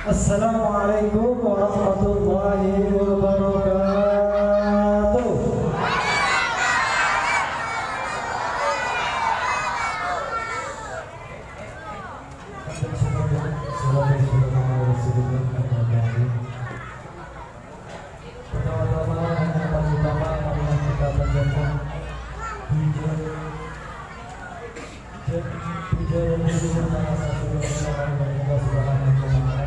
Assalamualaikum warahmatullahi wabarakatuh. Pertama-tama yang paling utama adalah kita panjatkan puja dan puji kepada Allah Subhanahu wa Ta'ala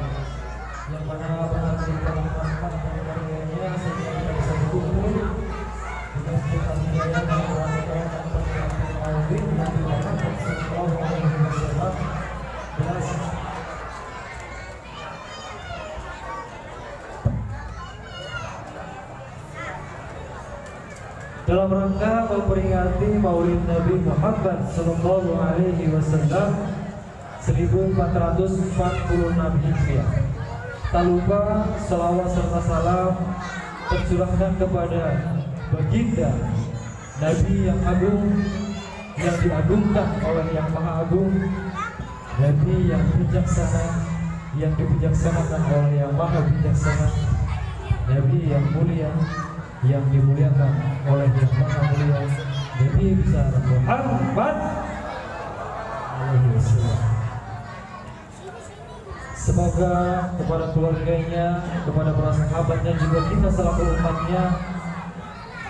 yang mana kita mengatakan karunia-Nya sehingga kita bisa berkumpul dengan sebuah hidayah dan rahmat dan perhatian Nabi Muhammad sallallahu alaihi wasallam. Dalam rangka memperingati Maulid Nabi Muhammad sallallahu alaihi wasallam 1446 Hijriah. Tak lupa selawat serta salam tercurahkan kepada baginda Nabi yang agung, yang diagungkan oleh yang maha agung, Nabi yang bijaksana, yang dibijaksanakan oleh yang maha bijaksana, Nabi yang mulia, yang dimuliakan oleh yang maha mulia, Nabi besar Muhammad alaihi wasallam. Semoga kepada keluarganya, kepada para sahabatnya, juga kita selaku umatnya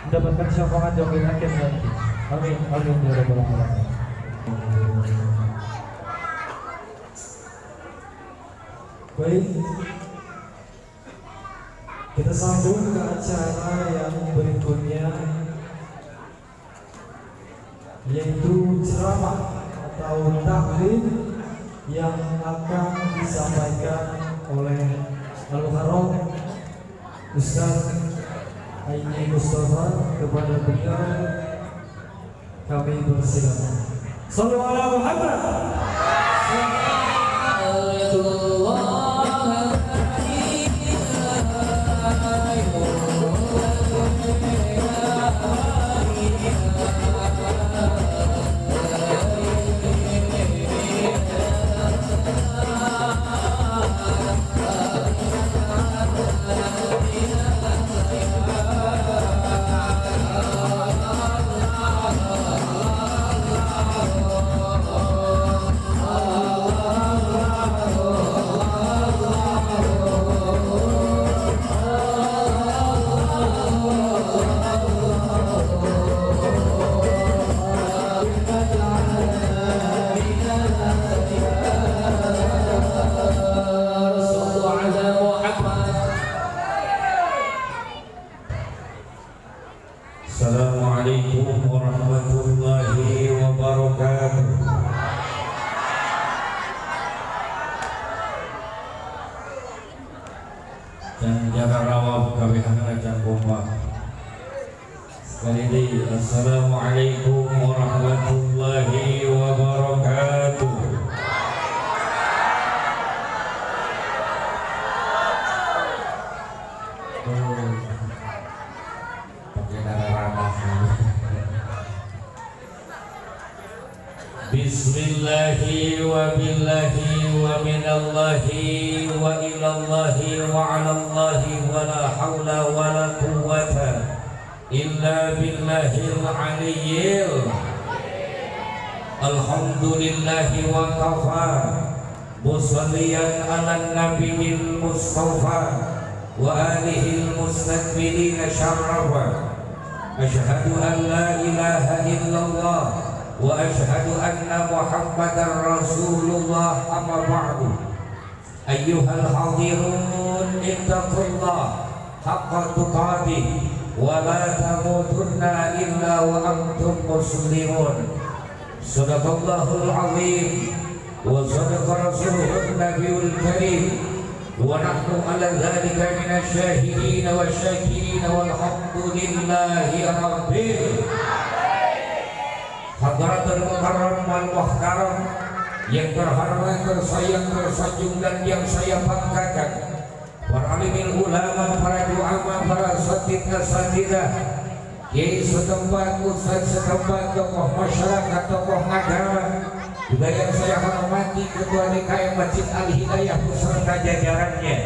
mendapatkan syafaat yaumil akhir nanti. Amin, amin ya rabbal alamin. Baik, kita sambung ke acara yang berikutnya, yaitu ceramah atau taklim yang akan disampaikan oleh Al-Mukarram Ustaz Aini Mustafa. Kepada beliau kami persilakan. Sallallahu alaihi Muhammad. Assalamualaikum warahmatullahi wabarakatuh. Dan jaga rawab kami akan kompak. Sekali lagi, Assalamualaikum warahmatullahi wabarakatuh. Bismillahi wa billahi wa minallahi wa ilallahi wa alallahi wa la hawla wa la quwwata illa billahil aliyyil. Alhamdulillahi wa kafa, musalliyan ala nabiyil mustafa wa alihil mustakbilina syarrafa. Asyhadu an la ilaha illallah wa asyhadu anna Muhammadar Rasulullah, amma ba'du. Ayyuhal hadirun, ittaqullah haqqa tuqatih wa la tamutunna illa wa antum muslimun. Sadaqallahul azim wa sadaqa rasuluhun nabiyul karim wa nahnu ala dhalika minasy syahidin wa syakirin walhamdulillahi rabbil. Hadratul Mukarram wal Muhtaram, yang terhormat, tersayang, tersanjung dan yang saya banggakan, para alimil ulama, para du'ama, para asatidah, kiai setempat, ustaz setempat, tokoh masyarakat, tokoh agama, Juga yang saya hormati Ketua DKM Masjid Al-Hidayah beserta jajarannya.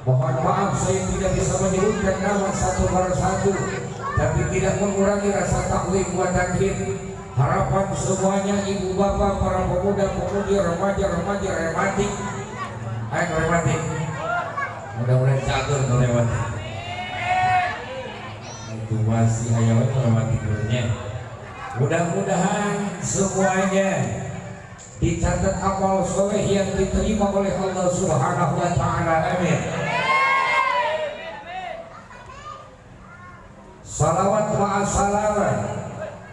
Mohon maaf saya tidak bisa menyebutkan nama satu persatu, tapi tidak mengurangi rasa taklim wa takbir. Harapan semuanya ibu bapak, para pemuda-pemudi, remaja-remaja rematik. Ayo rematik. Mudah-mudahan catur kelewat. Itu masih ayam rematik dulunya. Mudah-mudahan semuanya dicatat amal soleh yang diterima oleh Allah Subhanahu wa Ta'ala. Amin. Salawat ma'asalawat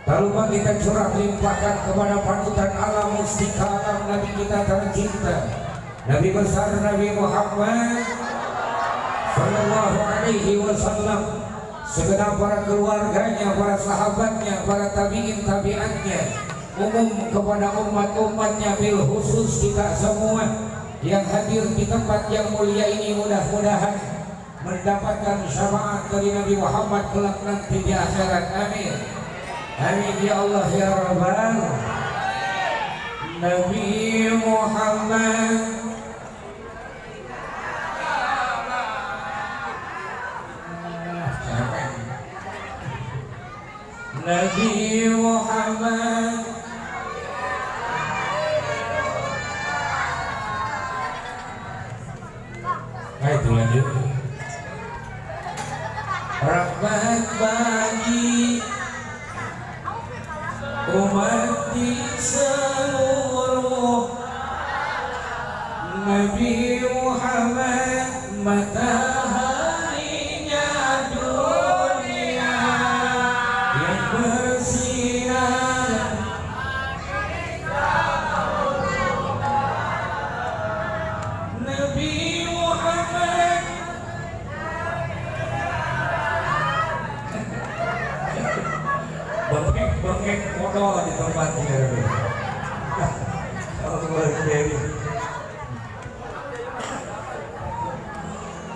taluma kita curah limpahkan kepada panutan alam mustika alam Nabi kita tercinta, Nabi besar Nabi Muhammad Sallallahu Alaihi Wasallam, segenap para keluarganya, para sahabatnya, para tabi'in tabi'atnya, umum kepada umat-umatnya, bil khusus kita semua yang hadir di tempat yang mulia ini, mudah-mudahan mendapatkan syafaat dari Nabi Muhammad kelak nanti di akhirat. Amin. Amin ya Allah ya Rabbal Nabi Muhammad Nabi Muhammad itu lanjut. Rahmat bagi umat di seluruh, Nabi Muhammad mataharinya dunia yang bersinar, Nabi Muhammad bengek modal di tempatnya.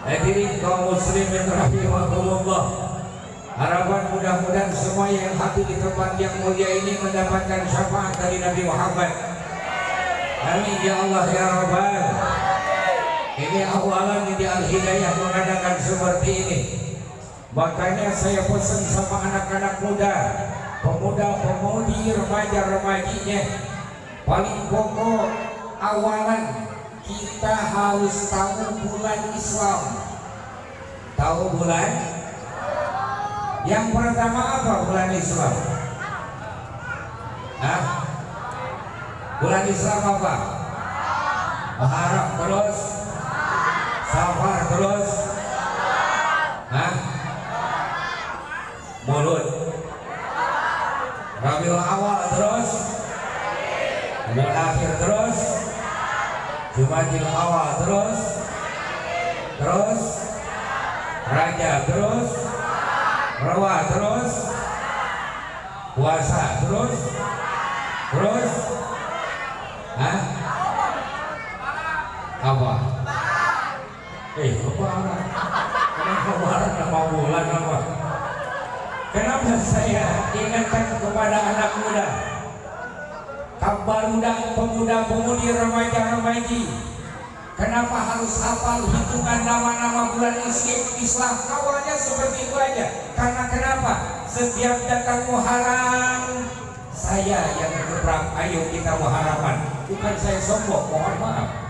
Hadirin kaum muslimin rahimakumullah, harapan mudah-mudahan semua yang hadir di tempat yang mulia ini mendapatkan syafaat dari Nabi Muhammad. Amin ya Allah ya Rabbal. Ini awalan di Al-Hidayah mengadakan seperti ini. Makanya saya pesan sama anak-anak muda, pemuda-pemudi, remaja-remajinya, paling pokok awalan kita harus tahu bulan Islam. Tahu bulan? Yang pertama apa bulan Islam? Hah? Bulan Islam apa? Muharram terus, Safar terus, hah? Mulut, Rabiul Awal terus, Rabiul Akhir terus, Jumadil Awal terus, Rajab terus, Rawah terus, puasa terus, hah? Apa? Apa? Kenapa marah nama bulan apa? Kenapa saya ingatkan kepada anak muda, kabar muda, pemuda-pemudi, remaja-remaji, kenapa harus hafal hitungan nama-nama bulan Islam? Awalnya seperti itu aja. Karena kenapa? Setiap datang Muharram, saya yang bergerak, ayo kita Muharraman. Bukan saya sombong, mohon maaf.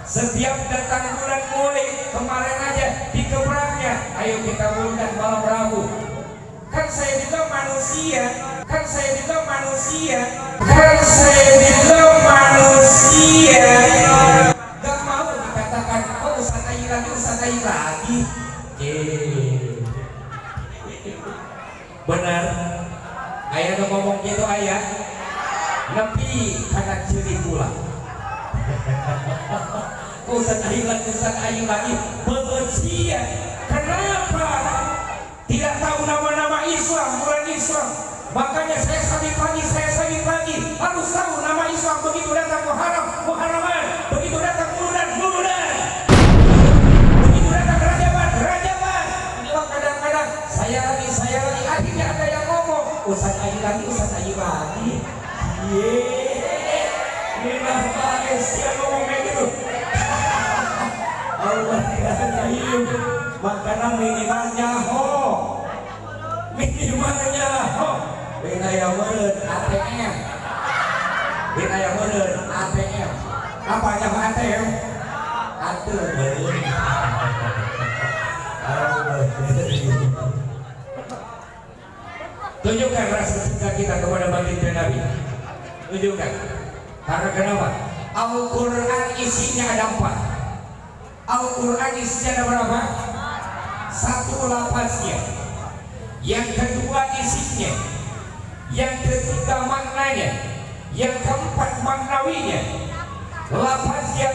Setiap datang bulan Mulai, kemarin aja digebraknya, ayo kita bulan malam Rabu. Kan saya juga manusia, gak mau dikatakan, oh Ustaz Ayi lagi. Benar, ayah udah ngomong gitu ayah, lebih karena ciri pula. Ustaz Ayi lagi, betul. Kenapa tidak tahu nama-nama Islam, bulan Islam? Makanya saya sabit pagi harus tahu nama Islam. Begitu datang Muharraman, begitu datang bulan, begitu datang Rajaban. Ini kadang-kadang saya lagi, akhirnya ada yang ngomong Ustaz Ayi lagi. minah baes dia ngomongnya gitu. Allah tidak hidup, makanya minimal nyaho, beda yang meren ATM, beda yang meren ATM, apa yang ATM? Tunjukkan rasa cinta kita kepada baginda Nabi. Tunjukkan. Karena kenapa? Al-Quran isinya ada 4. Al-Quran isinya ada berapa? 1 lafaznya. Yang kedua isinya. Yang ketiga maknanya. Yang keempat maknawinya. Lafaznya.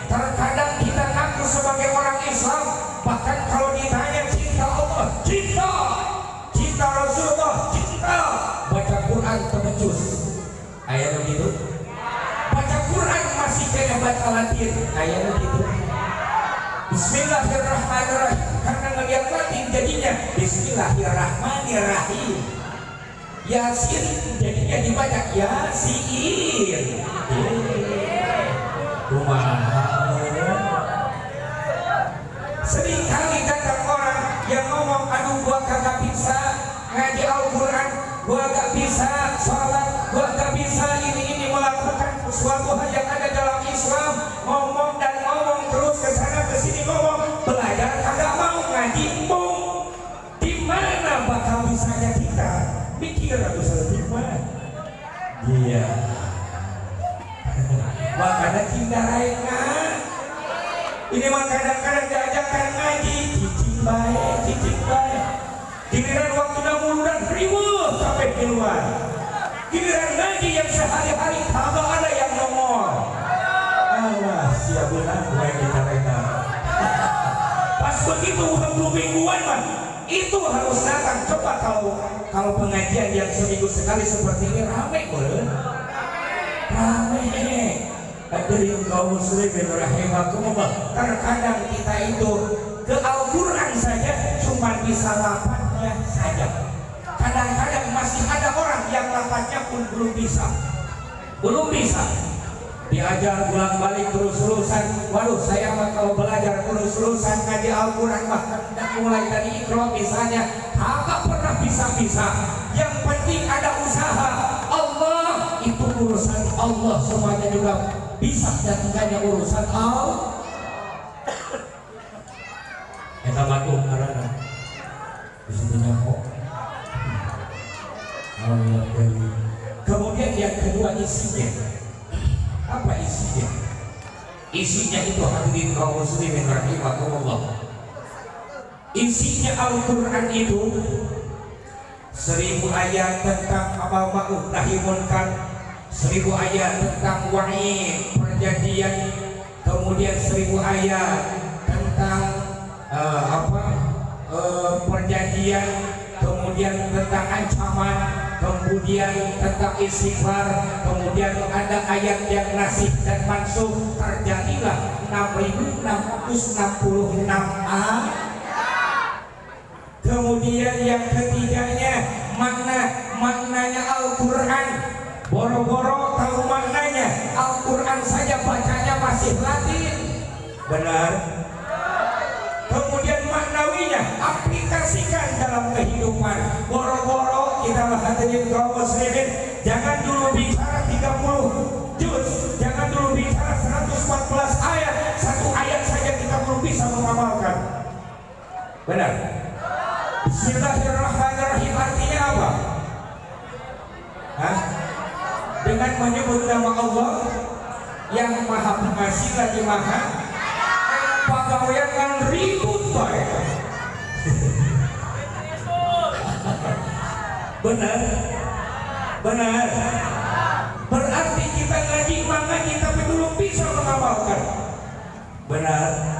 Terkadang kita ngaku sebagai orang Islam, bahkan kalau ditanya cinta Allah, cinta Rasulullah, cinta, baca Quran terbecus. Ayat begitu. Baca Quran masih kayak baca Latin. Ayat begitu. Bismillahirrahmanirrahim. Karena ngeliat Latin jadinya Bismillahirrahmanirrahim. Yasin jadinya dibaca Yasin. Seringkali datang orang yang ngomong, aduh gua kagak bisa ngaji Al-Quran, gua gak bisa sholat, gua gak bisa ini melakukan sesuatu hal yang ada dalam Islam. Ngomong dan ngomong terus kesana kesini, ngomong belajar kagak mau, ngaji mau. Dimana bakal bisanya kita mikir atau setiap iya. Makanya cinta lainnya ini mah kadang-kadang diajarkan ngaji cicing baik. Giliran waktu muludan ribuh sampai keluar. Giliran ngaji yang sehari-hari kagak ada yang nongol. Allah siap benar gue kita lainnya. Pas begitu udah 2 mingguan mah itu harus datang. Coba kalau pengajian yang seminggu sekali seperti ini ramai boleh. Ramai. Hadirin kaum muslimin rahimakumullah. Terkadang kita itu ke Al-Quran saja cuma bisa lafaznya saja. Kadang-kadang masih ada orang yang lafaznya pun belum bisa. Diajar pulang balik terus-terusan. Waduh, saya mah kalau belajar terus-terusan ngaji Al-Quran bahkan mulai dari Iqra misalnya kagak pernah bisa. Yang penting ada usaha. Allah itu urusan Allah, semuanya juga bisa dan enggaknya urusan Allah. Eta batu karena disitunya kok. Kemudian yang kedua isinya. Apa isinya? Isinya itu hadirin kaum muslimin rahimakumullah. Isinya Al-Quran itu 1000 ayat tentang amal ma'ruf nahi munkar, 1000 ayat tentang wa'id perjanjian, kemudian 1000 ayat tentang perjanjian, kemudian tentang ancaman, kemudian tentang istighfar, kemudian ada ayat yang nasih dan mansukh. Terjadilah 6666 ayat. Kemudian yang ketiganya maknanya Al-Quran. Boro-boro tahu maknanya, Al-Quran saja bacanya masih Latin. Benar. Kemudian maknawinya aplikasikan dalam kehidupan. Boro-boro kita hadirin kaum muslimin, jangan dulu bicara 30 juz, jangan dulu bicara 114 ayat. 1 ayat saja kita belum bisa mengamalkan. Benar. Bismillahirrahmanirrahim artinya apa? Dengan menyebut nama Allah yang maha pengasih lagi maha pegawaian kan ribut baik. Benar. Berarti kita ngaji tapi belum bisa mengamalkan. Benar.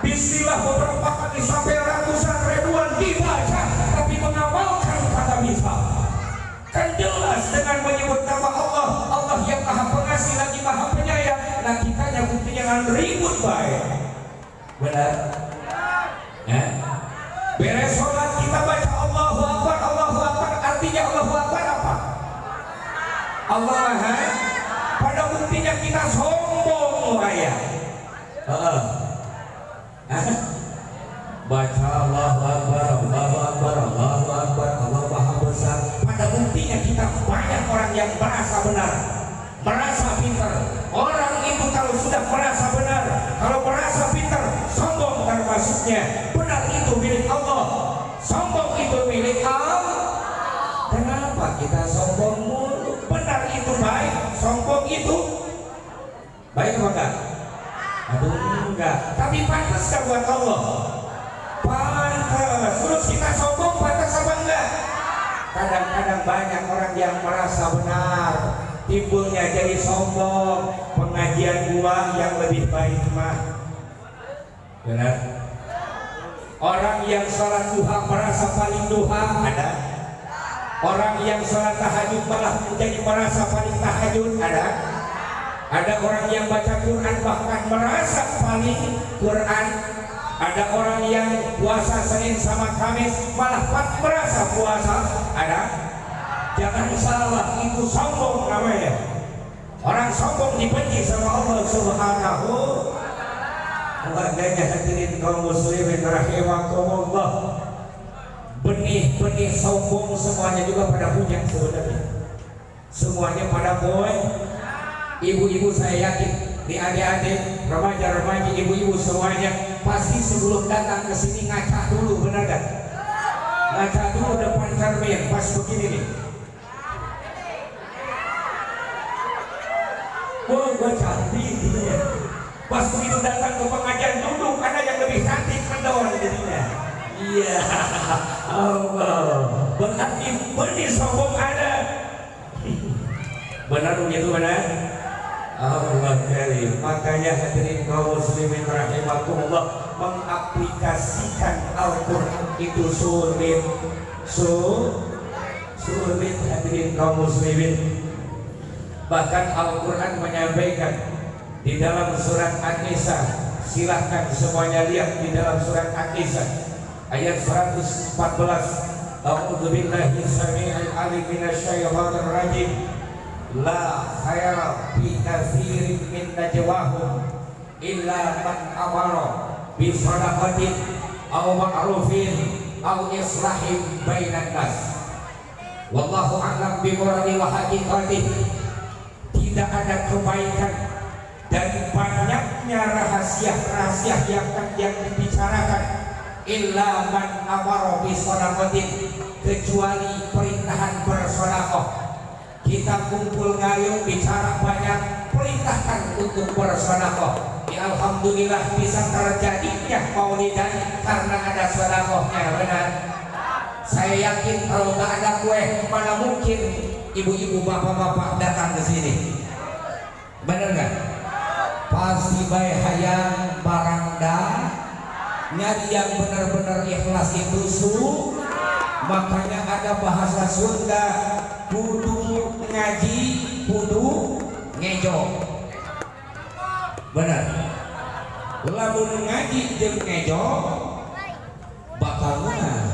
Bismillah beberapa kali sampai ratusan ribuan dibaca, tapi mengamalkan kata bisa. Kan jelas dengan menyebut nama Allah, Allah yang maha pengasih lagi maha penyayang. Nah kitanya buktinya kan ribut baik. Benar? Beres sholat kita baca Allahu Akbar. Artinya Allahu Akbar apa? Allah maha kita sombong raya. Baca Allahu Akbar, Allahu Akbar, Allahu Akbar, Allah Maha Besar. Pada buktinya kita banyak orang yang merasa benar, merasa pintar. Orang itu kalau sudah merasa benar, kalau merasa pintar, sombong termasuknya. Benar itu milik Allah, sombong itu milik Allah. Kenapa kita sombong mulu? Benar itu baik, sombong itu baik apa enggak? Aduh enggak. Tapi pantas gak buat Allah? Pantas. Terus kita sombong pantas apa enggak? Kadang-kadang banyak orang yang merasa benar, timbulnya jadi sombong. Pengajian gua yang lebih baik mah. Benar? Orang yang sholat duha merasa paling duha ada. Orang yang sholat tahajud malah menjadi merasa paling tahajud ada. Ada orang yang baca Quran bahkan merasa paling Quran. Ada orang yang puasa Senin sama Kamis malah merasa puasa ada. Jangan salah, itu sombong namanya. Orang sombong dibenci sama Allah Subhanahu. Makanya hadirin kaum muslimin rahimakumullah, benih-benih sombong semuanya juga pada punya sebenarnya. Semuanya pada boy. Ibu-ibu saya yakin, di adik-adik, remaja-remaja, ibu-ibu semuanya pasti sebelum datang ke sini ngaca dulu, benar gak? Ngaca dulu depan cermin, pas begini nih. Oh, gue cantik gitu ya. Pas begitu datang ke pengajian duduk, ada yang lebih cantik mendoan jadinya. Iya, Allah. Berarti benih sombong ada. Benar begitu benar? Allah karim. Makanya hadirin kaum muslimin rahimakumullah, mengaplikasikan Al-Quran itu sulit. Sulit hadirin kaum muslimin. Bahkan Al-Quran menyampaikan di dalam surat An-Nisa, silahkan semuanya lihat di dalam surat An-Nisa ayat 114. A'udzu billahi samii'il 'aliim minasyaitonir rajim. La khaira fi katsirin min najwahum illa man amara bi shadaqatin aw ma'rufin aw islahin bainan nas. Wallahu a'lam bi muradi wa haqiqatihi. Tidak ada kebaikan dari banyaknya rahasia-rahasia yang dibicarakan illa man amara bi shadaqatin, kecuali perintahan bersedekah. Kita kumpul ngayung bicara banyak, perintahkan untuk bersedekah. Ya alhamdulillah bisa terjadinya maulidan karena ada sedekahnya, benar. Saya yakin kalau nggak ada kue, mana mungkin ibu-ibu bapak-bapak datang ke sini. Benar nggak? Pasti baik hayang barangda, nyari yang benar-benar ikhlas itu makanya ada bahasa Sunda, kudu ngaji, kudu ngejo. Benar. Lamun ngaji jeung ngejo bakal menang.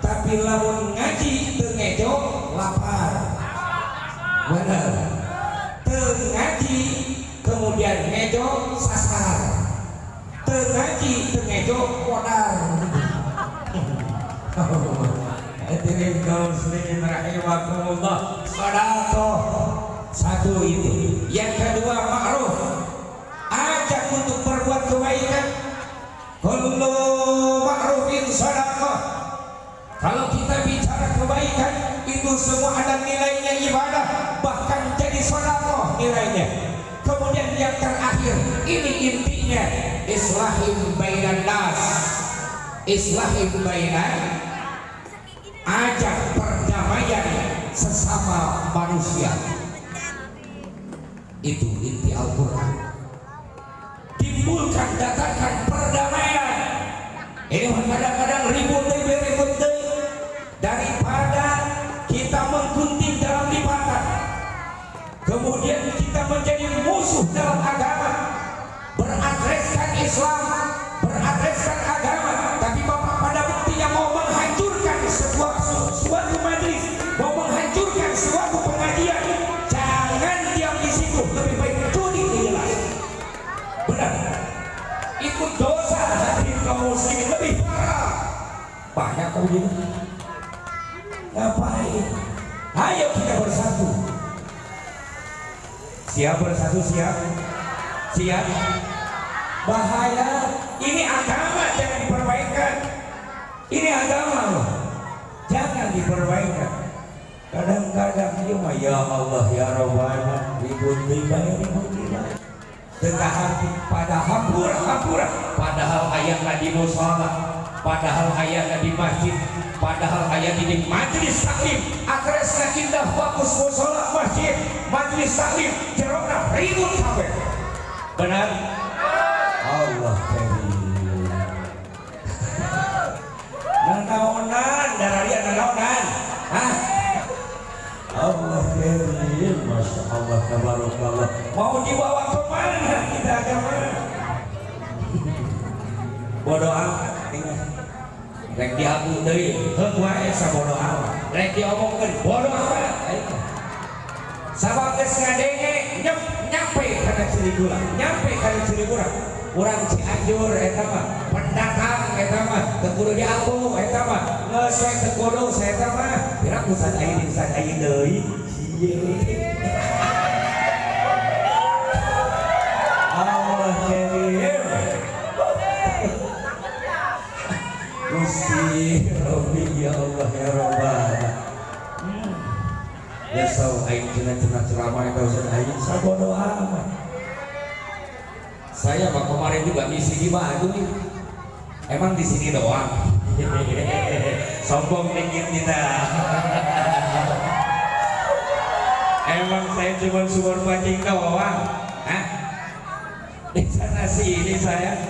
Tapi lamun ngaji teu ngejo lapar. Benar. Teu ngaji kemudian ngejo sasar. Teu ngaji teu ngejo modal. Hadirin kaum muslimin rahimakumullah, sedekah satu itu. Yang kedua ma'ruf, ajak untuk berbuat kebaikan. Kullu ma'rufin sedekah. Kalau kita bicara kebaikan, itu semua ada nilainya ibadah, bahkan jadi sedekah nilainya. Kemudian yang terakhir, ini intinya, islahim bainan nas. Islahim bainan, ajak perdamaian sesama manusia. Itu inti Al-Quran. Timbulkan, datangkan perdamaian. Ini kadang-kadang ribut daripada kita menggunting dalam lipatan, kemudian kita menjadi musuh dalam agama, beradreskan Islam, beradreskan agama, tapi bapak pada buktinya mau menghancurkan suatu majlis, mau menghancurkan suatu pengajian. Jangan diam di situ, lebih baik begitu? Ngapain? Ayo kita bersatu. Siap bersatu, siap? Siap? Bahaya. Ini agama, jangan diperbaikan. Ini agama loh, jangan diperbaikan. Kadang-kadang dia mah ya Allah ya Rabbana ribut tengah hati pada hampura, padahal ayatnya di musola, padahal ayatnya di masjid, padahal ayatnya di majlis taklim. Akresna indah bagus musola masjid, majlis taklim jerona ribut sampai. Benar? Allah karim. Nanaonan, dararia nanaonan. Hah? Allah karim, masya Allah, tabarakallah. Mau dibawa kemana kita agama? Bodoh amat. Rek diaku deui, heuk wae sabodoh amat. Rek diomongkeun bodoh amat. Sabab geus ngadenge nyampe kana Ciligura, nyampe kana Ciligura. Urang Cianjur eta mah pendatang eta mah teu kudu diaku eta mah geus we teu kudu saeta mah pirang usan aya deui Allah karim Gusti Rabbi ya Allah ya Rabbana ya sau aing cenah ceramah eta usan aing sabodo amat. Saya mah kemarin juga misi di Bandung. Emang di sini doang. Sombong dikit kita. Emang saya cuma sumur pancing doang. Hah? Di sana sini saya.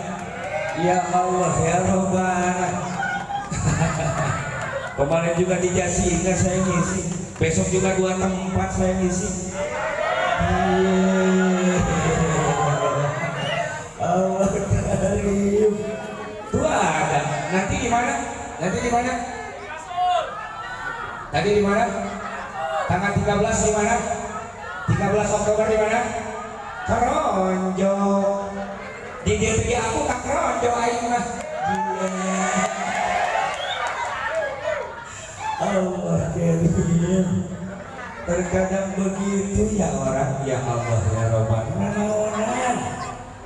Ya Allah ya Rabbana. Kemarin juga di Jasinga saya ngisi. Besok juga 2 tempat saya ngisi. Allah karim. Tuh ada. Nanti di mana? Nanti di mana? Tadi di mana? Tanggal 13 di mana? 13 Oktober di mana? Keronjo. Di dia aku tak keronjo aing mah. Allah karim. Terkadang begitu ya orang, ya Allah ya Rabbana.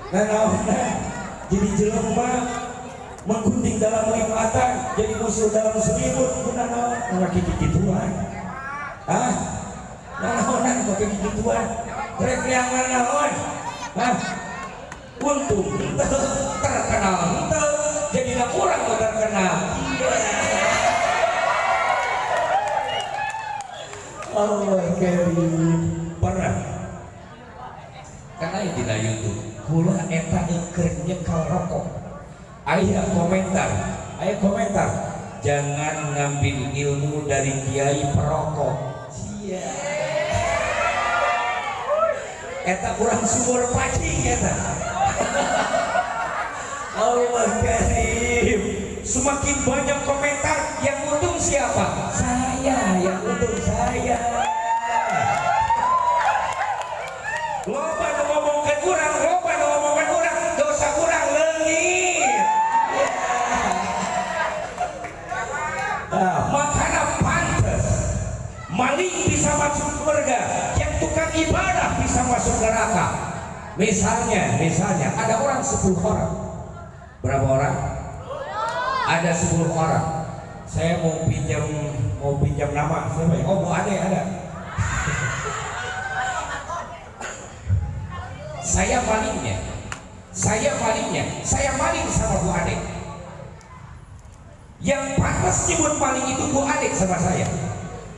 Nanaonan jadi jelema menggunting dalam lipatan, jadi musuh dalam selimut. Nanaon pakai gituan? Ah, nanaonan pakai gituan? Rek yang nanaon? Ah, untung terkenal, jadilah orang terkenal. Allah karim. Pernah karena itu di YouTube kula eta keur nyekal rokok. Aya komentar, jangan ngambil ilmu dari kiai perokok. Sia. Eta kurang sumur pacing eta. Allah karim. Semakin banyak komentar, yang untung siapa? Saya, yang untung saya. Loba nu ngomongkeun urang, dosa urang leungit. Makana pantes maling bisa masuk surga, yang tukang ibadah bisa masuk neraka. Misalnya ada orang 10 orang. Berapa orang? Ada 10 orang. Saya mau pinjam nama. Oh, Bu Ade ada. Saya maling sama Bu Ade. Yang pantas nyebut maling itu Bu Ade sama saya.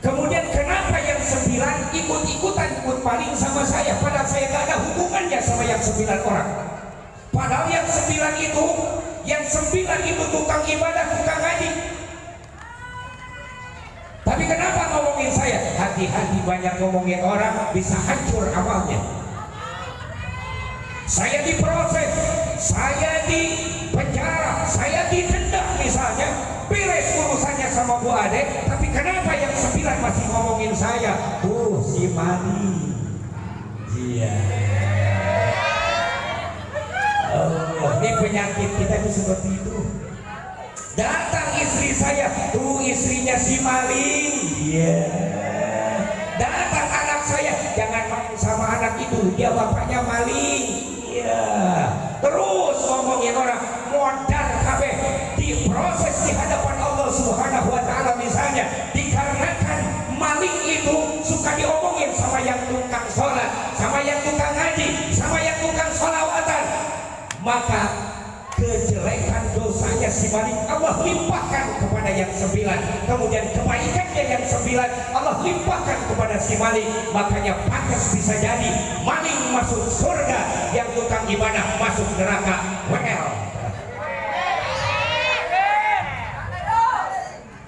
Kemudian kenapa yang 9 ikut-ikutan ikut maling sama saya, padahal saya gak ada hubungannya sama yang 9 orang. Padahal yang 9 itu tukang ibadah, tukang ngaji. Tapi kenapa ngomongin saya? Hati-hati, banyak ngomongin orang bisa hancur amalnya. Saya diproses, saya dipenjara, saya didenda misalnya, beres urusannya sama Bu Ade. Tapi kenapa yang 9 masih ngomongin saya? Si Mani. Iya. Allah, ini penyakit kita itu seperti itu. Datang istri saya, tuh istrinya si maling. Iya. Datang anak saya, jangan main sama anak itu, dia bapaknya maling. Iya. Terus ngomongin orang modal kabeh, diproses di hadapan Allah Subhanahu wa taala. Misalnya dikarenakan maling itu suka diomongin sama yang tukang sholat, sama yang tukang ngaji, sama yang tukang sholawatan, maka kejelekan dosanya si maling Allah limpahkan kepada yang 9, kemudian kebaikannya yang 9 Allah limpahkan kepada si maling. Makanya pantas bisa jadi maling masuk surga, yang tukang ibadah masuk neraka. Well,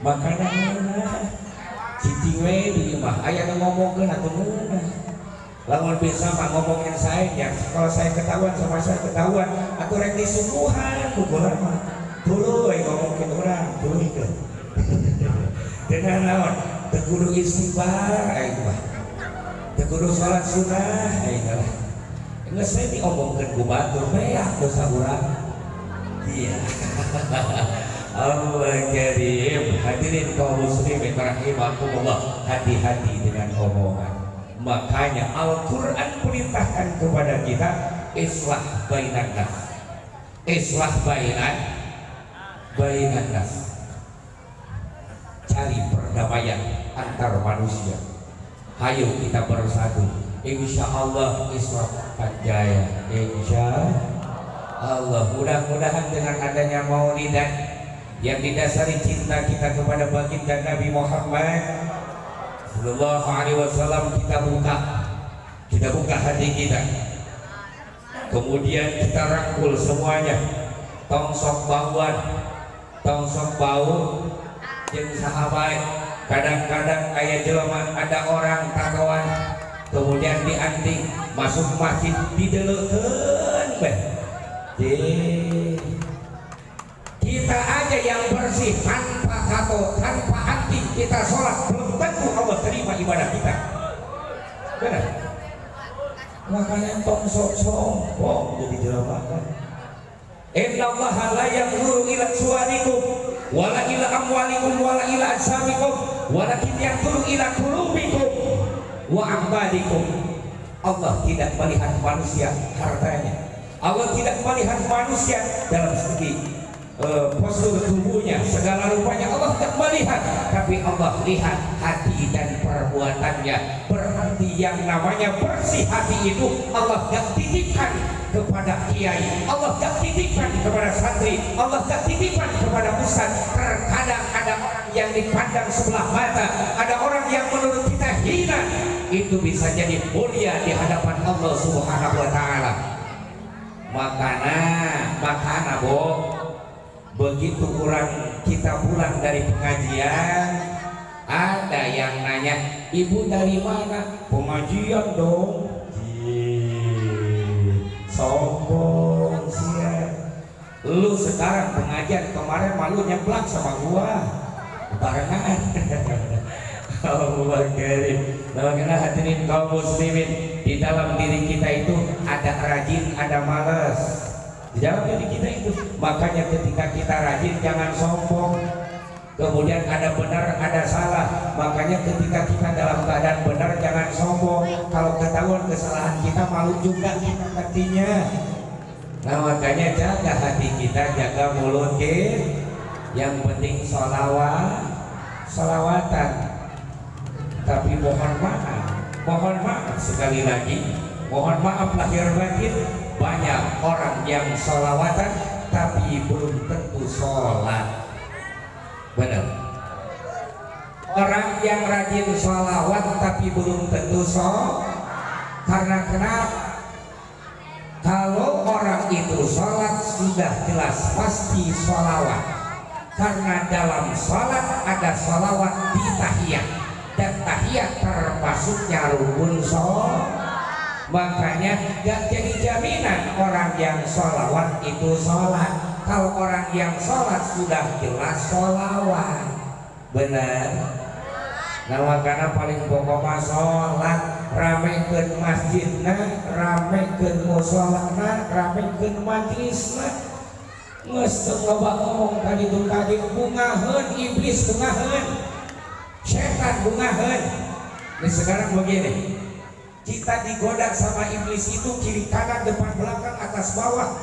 makanya Siti we di mah aya nu ngomongkeun atuh meunah. Lamun bisa mah ngomongin saya ya, kalau saya ketahuan sama saya ketahuan atuh rek disungguhan kukulan mah tuluy ngomongin urang tuluy ke dengan naon teu kudu istighfar aing mah teu kudu salat sunah aing mah geus saya diomongkeun ku batur beak dosa urang. Iya. Allah Karim. Hadirin kaum muslimin rahimakumullah, hati-hati dengan omongan. Makanya Al-Quran perintahkan kepada kita islah bainan nas, islah bainan nas, cari perdamaian antar manusia. Hayo kita bersatu, insya Allah islah jaya, insya Allah. Mudah-mudahan dengan adanya maulidan yang didasari cinta kita kepada baginda Nabi Muhammad Sallallahu Alaihi Wasallam, kita buka hati kita, kemudian kita rangkul semuanya, tong sok bauan, tong sok bau, jeung sahabat. Kadang-kadang aya jelema, ada orang tatoan, kemudian dianting masuk masjid dideleukeun beh. Kita aja yang bersih tanpa tato, tanpa anting, kita sholat belum tentu Allah terima ibadah kita. Benar? Makanya tong sok sombong jadi jelema kan. Inna Allah la yanzuru ila suwarikum wala ila amwalikum wala ila ajsamikum walakin yanzuru ila qulubikum wa a'malikum. Allah tidak melihat manusia hartanya. Allah tidak melihat manusia dalam segi postur tubuhnya, segala rupanya Allah tak melihat, tapi Allah lihat hati dan perbuatannya. Berarti yang namanya bersih hati itu Allah tak titipkan kepada kiai, Allah tak titipkan kepada santri, Allah tak titipkan kepada ustaz. Terkadang ada orang yang dipandang sebelah mata, ada orang yang menurut kita hina, itu bisa jadi mulia di hadapan Allah Subhanahu wa taala. Makana bo, begitu kurang kita pulang dari pengajian, ada yang nanya, ibu dari mana? Pengajian dong. Sombong sia. Lu sekarang pengajian, kemarin malu nyeblak sama gua barengan. Allah Karim. Bagaimana hadirin kaum muslimin, di dalam diri kita itu ada rajin, ada malas. Di dalam diri kita itu, makanya ketika kita rajin jangan sombong. Kemudian ada benar, ada salah. Makanya ketika kita dalam keadaan benar jangan sombong. Kalau ketahuan kesalahan kita, malu juga kita hatinya. Nah makanya jaga hati kita, jaga mulut kita. Yang penting salawatan. Tapi mohon maaf sekali lagi, mohon maaf lahir batin. Banyak orang yang sholawatan tapi belum tentu sholat. Benar. Orang yang rajin sholawat tapi belum tentu sholat. Karena kenapa? Kalau orang itu sholat sudah jelas pasti sholawat. Karena dalam sholat ada sholawat di tahiyat, dan tahiyat termasuknya rukun sholat. Makanya gak jadi jaminan orang yang sholawat itu sholat. Kalau orang yang sholat sudah jelas sholawat. Benar. Nah makanya paling pokoknya sholat, ramekeun masjidna, ramekeun musholana, ramekeun majlisna. Geus loba ngomong ka ditu tadi bungaheun iblis bungaheun setan bungaheun. Nah sekarang begini, kita digoda sama iblis itu kiri kanan depan belakang atas bawah.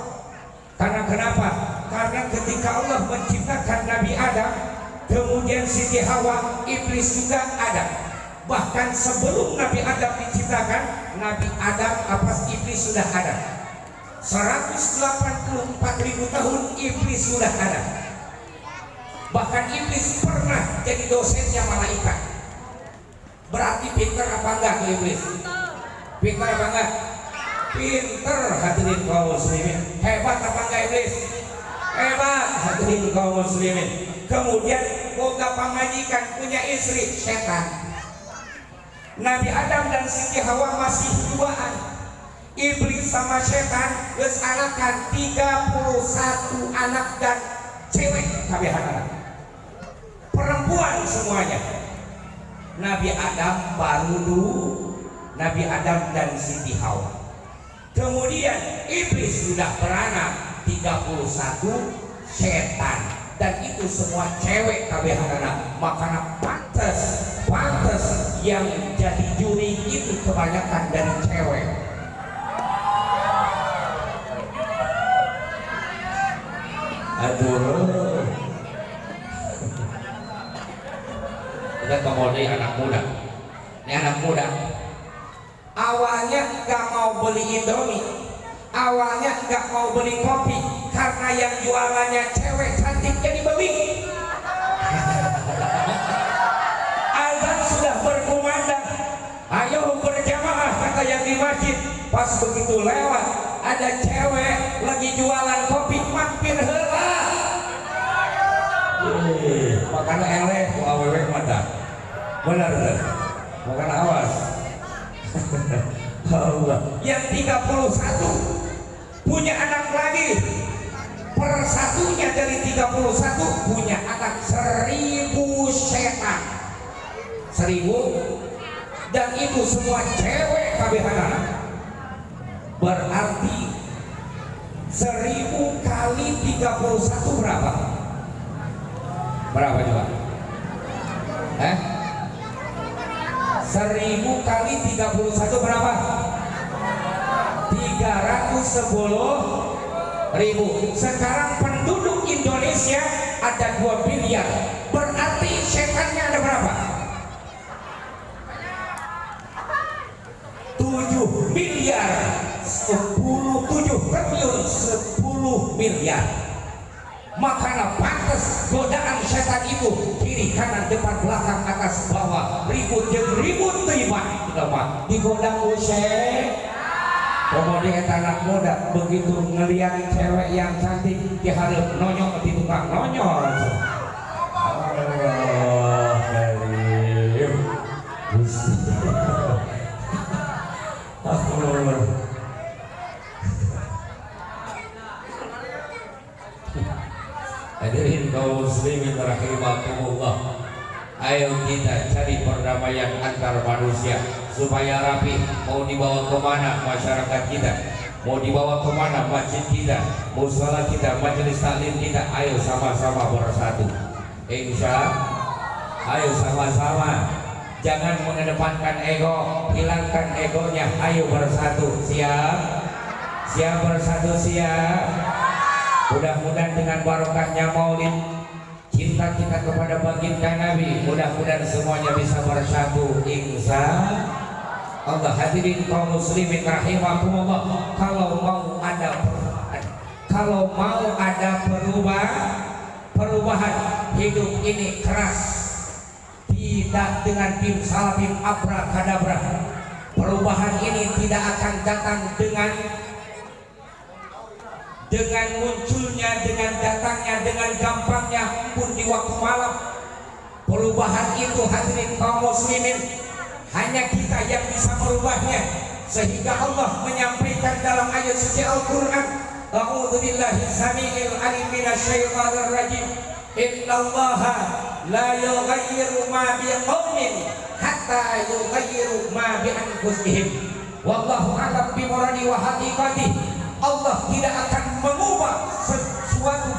Karena kenapa? Karena ketika Allah menciptakan Nabi Adam, kemudian Siti Hawa, iblis juga ada. Bahkan sebelum Nabi Adam diciptakan, Nabi Adam apa iblis sudah ada. 184.000 tahun iblis sudah ada. Bahkan iblis pernah jadi dosennya malaikat. Berarti pinter apa enggak iblis? Pinter apa enggak? Pinter hadirin kaum muslimin. Hebat apa enggak iblis? Hebat hadirin kaum muslimin. Kemudian boga pamajikan, punya istri setan. Nabi Adam dan Siti Hawa masih duaan. Iblis sama setan geus anakan 31 anak dan cewek kabehan anak. Perempuan semuanya. Nabi Adam baru dulu, Nabi Adam dan Siti Hawa. Kemudian iblis sudah beranak 31 setan, dan itu semua cewek kabehan anak. Makanya pantas yang jadi juri itu kebanyakan dari cewek. Aduh, kita kemodi anak muda. Ini anak muda awalnya gak mau beli Indomie, awalnya gak mau beli kopi, karena yang jualannya cewek cantik jadi beli. Azan sudah berkumandang, ayo berjamaah kata yang di masjid. Pas begitu lewat ada cewek lagi jualan kopi, mampir heula. Makanya eleh ku awewe mata. Benar. Makanya awas. Allah. Yang 31 punya anak lagi. Persatunya dari 31 punya anak 1000 setan. 1000, dan itu semua cewek kabehanana. Berarti 1000 kali 31 berapa? Berapa coba? 1000 kali 31 berapa? 310.000. Sekarang penduduk Indonesia ada 2 miliar. Berarti setannya ada berapa? 7 miliar. 10 miliar. Makanya pantas godaan setan itu kiri kanan depan belakang atas bawah, ribut terima digoda usai. Kemudian anak muda begitu ngelihat cewek yang cantik diharap nonyok di tukang nonyol. Hadirin kaum muslimin rahimakumullah. Ayo kita cari perdamaian antar manusia supaya rapi. Mau dibawa kemana masyarakat kita, mau dibawa kemana masjid kita, musala kita, majelis taklim kita, ayo sama-sama bersatu. Insya ayo sama-sama, jangan mengedepankan ego, hilangkan egonya, ayo bersatu. Siap bersatu, siap. Mudah-mudahan dengan barokahnya maulid, cinta kita kepada baginda Nabi, mudah-mudahan semuanya bisa bersatu insya Allah. Hadirin kaum muslimin rahimakumullah. Kalau mau ada perubahan hidup ini keras, tidak dengan bim salabim abrakadabra. Perubahan ini tidak akan datang dengan munculnya, dengan datangnya, dengan gampangnya pun di waktu malam. Perubahan itu hadirin kaum muslimin hanya kita yang bisa merubahnya, sehingga Allah menyampaikan dalam ayat suci Al-Quran, A'udzubillahi samiil alim minasyaitonir rajim, innallaha la yughayyiru ma biqaumin hatta yughayyiru ma bi anfusihim wallahu a'lam bi muradi wa haqiqatihi. Allah tidak akan mengubah sesuatu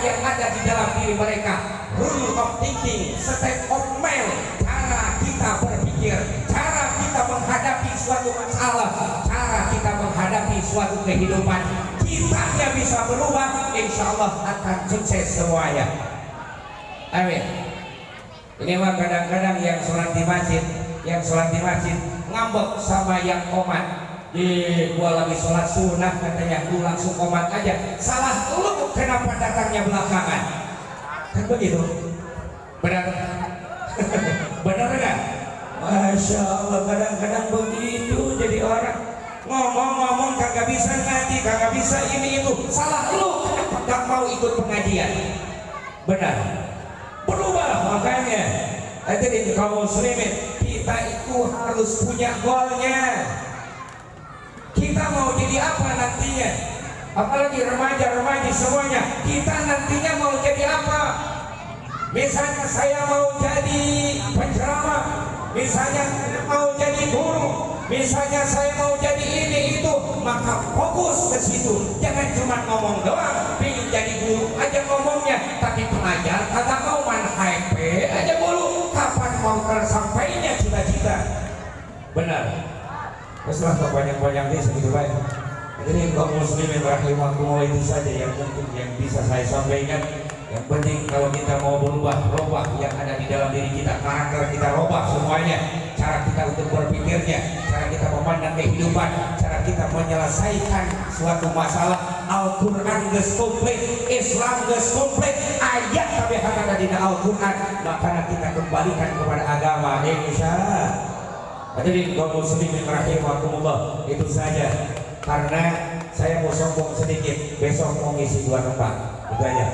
yang ada di dalam diri mereka. Rule of thinking, state of mind, cara kita berpikir, cara kita menghadapi suatu masalah, cara kita menghadapi suatu kehidupan, kitanya bisa berubah, insya Allah akan sukses semuanya. Amin. Ini mah kadang-kadang yang sholat di masjid, ngambek sama yang komat. Gua lagi sholat sunnah katanya, lu langsung komat aja. Salah lu, kenapa datangnya belakangan? Kan begitu. Benar? Benar kan? Masya Allah, kadang-kadang begitu jadi orang ngomong-ngomong kagak bisa ngaji, kagak bisa ini itu. Salah lu, kenapa gak mau ikut pengajian? Benar. Berubah makanya. Jadi kaum muslimin, kita itu harus punya goalnya. Kita mau jadi apa nantinya? Apalagi remaja-remaja semuanya, kita nantinya mau jadi apa? Misalnya saya mau jadi penceramah, misalnya saya mau jadi guru, misalnya saya mau jadi ini itu, maka fokus ke situ. Jangan cuma ngomong doang, pengen jadi guru aja ngomongnya, tapi pengajar kagak mau, main HP aja mulu. Kapan mau tersampainya cita-cita? Benar. Setelah kebanyak-banyak ini segitu baik. Jadi kaum muslimin rahimakumullah, itu saja yang mungkin yang bisa saya sampaikan. Yang penting kalau kita mau berubah yang ada di dalam diri kita, karakter kita robah semuanya. Cara kita untuk berpikirnya, cara kita memandang kehidupan, cara kita menyelesaikan suatu masalah. Al-Quran geus komplit, Islam geus komplit, ayat kabeh ada di Al-Quran. Maka kita kembalikan kepada agama, insya Allah. Hadirin kaum muslimin rahimakumullah, itu saja. Karena saya mau sombong sedikit, besok mau ngisi 2 tempat. Itu aja.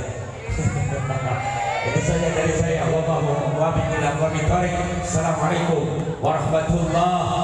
Itu saja dari saya. Assalamualaikum warahmatullahi wabarakatuh.